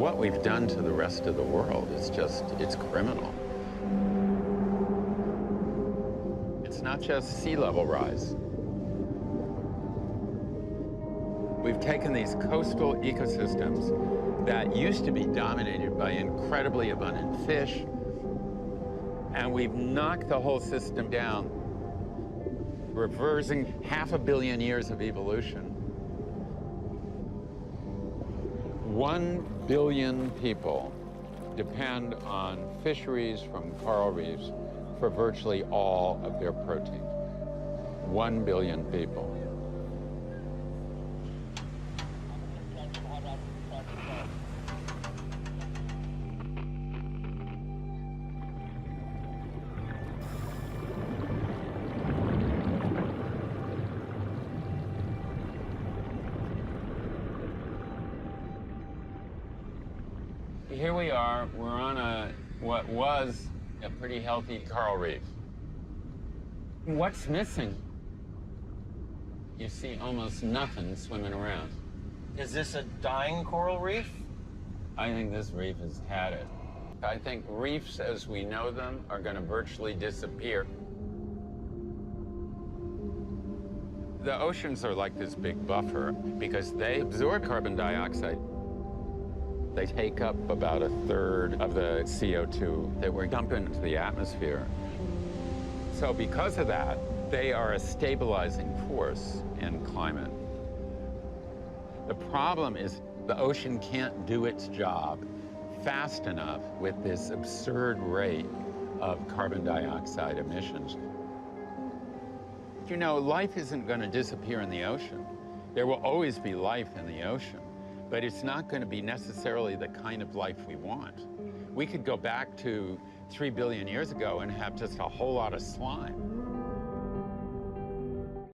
What we've done to the rest of the world is just, it's criminal. It's not just sea level rise. We've taken these coastal ecosystems that used to be dominated by incredibly abundant fish, and we've knocked the whole system down, reversing 500 million years of evolution. 1 billion people depend on fisheries from coral reefs for virtually all of their protein. 1 billion people. Here we are, we're on what was a pretty healthy coral reef. What's missing? You see almost nothing swimming around. Is this a dying coral reef? I think this reef has had it. I think reefs as we know them are going to virtually disappear. The oceans are like this big buffer because they absorb carbon dioxide. They take up about 1/3 of the CO2 that we're dumping into the atmosphere. So because of that, they are a stabilizing force in climate. The problem is the ocean can't do its job fast enough with this absurd rate of carbon dioxide emissions. You know, life isn't going to disappear in the ocean. There will always be life in the ocean. But it's not going to be necessarily the kind of life we want. We could go back to 3 billion years ago and have just a whole lot of slime.